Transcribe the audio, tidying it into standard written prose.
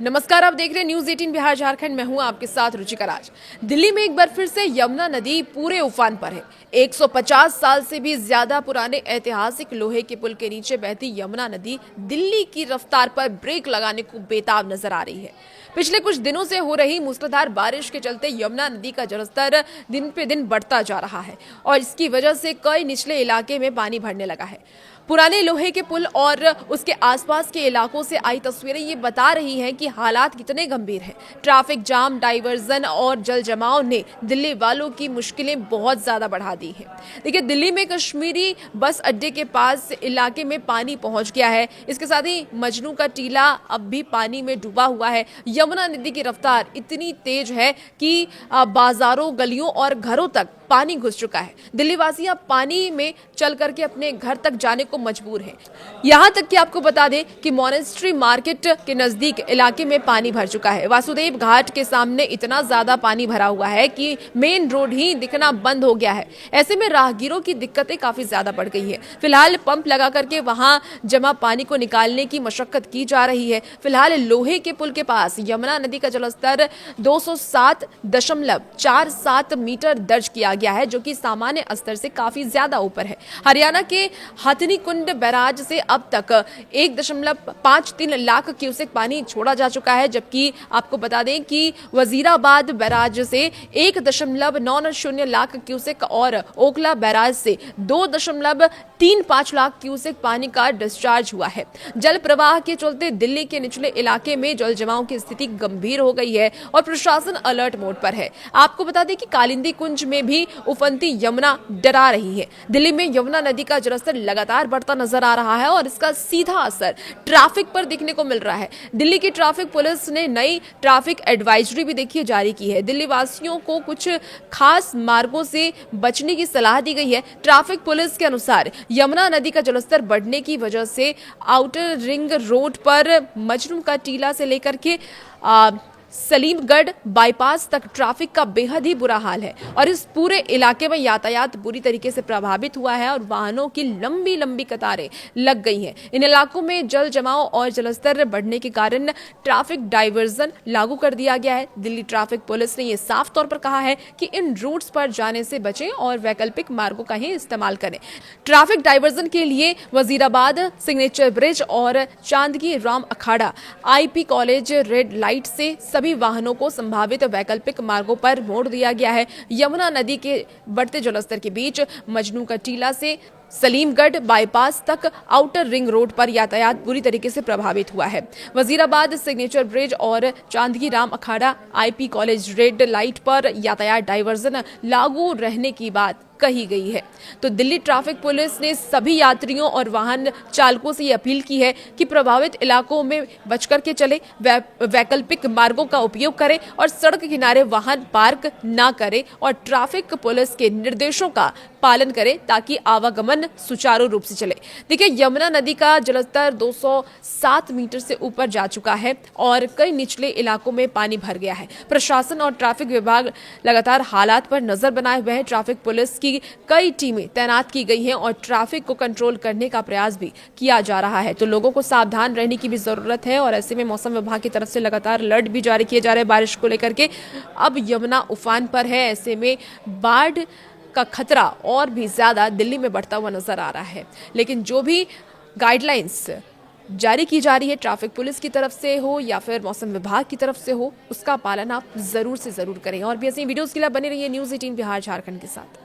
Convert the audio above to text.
नमस्कार, आप देख रहे हैं न्यूज 18 बिहार झारखंड। मैं हूं आपके साथ रुचिका राज। दिल्ली में एक बार फिर से यमुना नदी पूरे उफान पर है। 150 साल से भी ज्यादा पुराने ऐतिहासिक लोहे के पुल के नीचे बहती यमुना नदी दिल्ली की रफ्तार पर ब्रेक लगाने को बेताब नजर आ रही है। पिछले कुछ दिनों से हो रही मूसलाधार बारिश के चलते यमुना नदी का जलस्तर दिन पे दिन बढ़ता जा रहा है और इसकी वजह से कई निचले इलाके में पानी भरने लगा है। पुराने लोहे के पुल और उसके आसपास के इलाकों से आई तस्वीरें ये बता रही हैं कि हालात कितने गंभीर हैं। ट्रैफिक जाम, डाइवर्जन और जल जमाव ने दिल्ली वालों की मुश्किलें बहुत ज्यादा बढ़ा दी हैं। देखिए, दिल्ली में कश्मीरी बस अड्डे के पास इलाके में पानी पहुंच गया है। इसके साथ ही मजनू का टीला अब भी पानी में डूबा हुआ है। यमुना नदी की रफ्तार इतनी तेज है कि बाजारों, गलियों और घरों तक पानी घुस चुका है। दिल्ली वासी अब पानी में चल करके अपने घर तक जाने को मजबूर हैं। यहां तक कि आपको बता दें कि मॉनेस्ट्री मार्केट के नजदीक इलाके में पानी भर चुका है। वासुदेव घाट के सामने इतना ज्यादा पानी भरा हुआ है कि मेन रोड ही दिखना बंद हो गया है। ऐसे में राहगीरों की दिक्कतें काफी ज्यादा बढ़ गई है। फिलहाल पंप लगा करके वहां जमा पानी को निकालने की मशक्कत की जा रही है। फिलहाल लोहे के पुल के पास यमुना नदी का जलस्तर 207.47 मीटर दर्ज किया गया है, जो कि सामान्य स्तर से काफी ज्यादा ऊपर है। हरियाणा के हथनी कुंड बैराज से अब तक 1.53 लाख क्यूसेक पानी छोड़ा जा चुका है, जबकि आपको बता दें कि वजीराबाद बैराज से 1.90 लाख क्यूसेक और ओखला बैराज से 2.35 लाख क्यूसेक पानी का डिस्चार्ज हुआ है। जल प्रवाह के चलते दिल्ली के निचले इलाके में जल जमाव की स्थिति गंभीर हो गई है और प्रशासन अलर्ट मोड पर है। आपको बता दें कि कालिंदी कुंज में भी उफनती यमुना डरा रही है। दिल्ली में यमुना नदी का जलस्तर लगातार बढ़ता नजर आ रहा है और इसका सीधा असर ट्रैफिक पर देखने को मिल रहा है। दिल्ली की ट्रैफिक पुलिस ने नई ट्रैफिक एडवाइजरी भी देखिए जारी की है। दिल्ली वासियों को कुछ खास मार्गों से बचने की सलाह दी गई है। ट्रैफिक पुलिस के अनुसार यमुना नदी का जलस्तर बढ़ने की वजह से आउटर रिंग रोड पर मजनू का टीला से लेकर के सलीमगढ़ बाईपास तक ट्रैफिक का बेहद ही बुरा हाल है और इस पूरे इलाके में यातायात बुरी तरीके से प्रभावित हुआ है और वाहनों की लंबी लंबी कतारें लग गई हैं। इन इलाकों में जल जमाव और जलस्तर बढ़ने के कारण ट्रैफिक डाइवर्जन लागू कर दिया गया है। दिल्ली ट्रैफिक पुलिस ने यह साफ तौर पर कहा है कि इन रूट्स पर जाने से बचें और वैकल्पिक मार्गों का ही इस्तेमाल करें। ट्रैफिक डाइवर्जन के लिए वजीराबाद सिग्नेचर ब्रिज और चांदगी राम अखाड़ा आईपी कॉलेज रेड लाइट से सभी वाहनों को संभावित वैकल्पिक मार्गों पर मोड़ दिया गया है। यमुना नदी के बढ़ते जलस्तर के बीच मजनू का टीला से सलीमगढ़ बाईपास तक आउटर रिंग रोड पर यातायात बुरी तरीके से प्रभावित हुआ है। वजीराबाद सिग्नेचर ब्रिज और चांदगी राम अखाड़ा आईपी कॉलेज रेड लाइट पर यातायात डाइवर्जन लागू रहने की बात कही गई है। तो दिल्ली ट्रैफिक पुलिस ने सभी यात्रियों और वाहन चालकों से ये अपील की है कि प्रभावित इलाकों में बचकर के चले, वैकल्पिक मार्गों का उपयोग करें और सड़क किनारे वाहन पार्क ना करें और ट्रैफिक पुलिस के निर्देशों का पालन करें ताकि आवागमन सुचारू रूप से चले। देखिए, यमुना नदी का जलस्तर 207 मीटर से ऊपर जा चुका है और कई निचले इलाकों में पानी भर गया है। प्रशासन और ट्रैफिक विभाग लगातार हालात पर नजर बनाए हुए हैं। ट्रैफिक पुलिस की कई टीमें तैनात की गई हैं और ट्रैफिक को कंट्रोल करने का प्रयास भी किया जा रहा है। तो लोगों को सावधान रहने की भी जरूरत है और ऐसे में मौसम विभाग की तरफ से लगातार अलर्ट भी जारी किए जा रहे हैं बारिश को लेकर के। अब यमुना उफान पर है, ऐसे में बाढ़ का खतरा और भी ज्यादा दिल्ली में बढ़ता हुआ नजर आ रहा है। लेकिन जो भी गाइडलाइंस जारी की जा रही है ट्रैफिक पुलिस की तरफ से हो या फिर मौसम विभाग की तरफ से हो, उसका पालन आप जरूर से जरूर करें। और भी ऐसी वीडियोस के लिए बने रहिए न्यूज 18 बिहार झारखंड के साथ।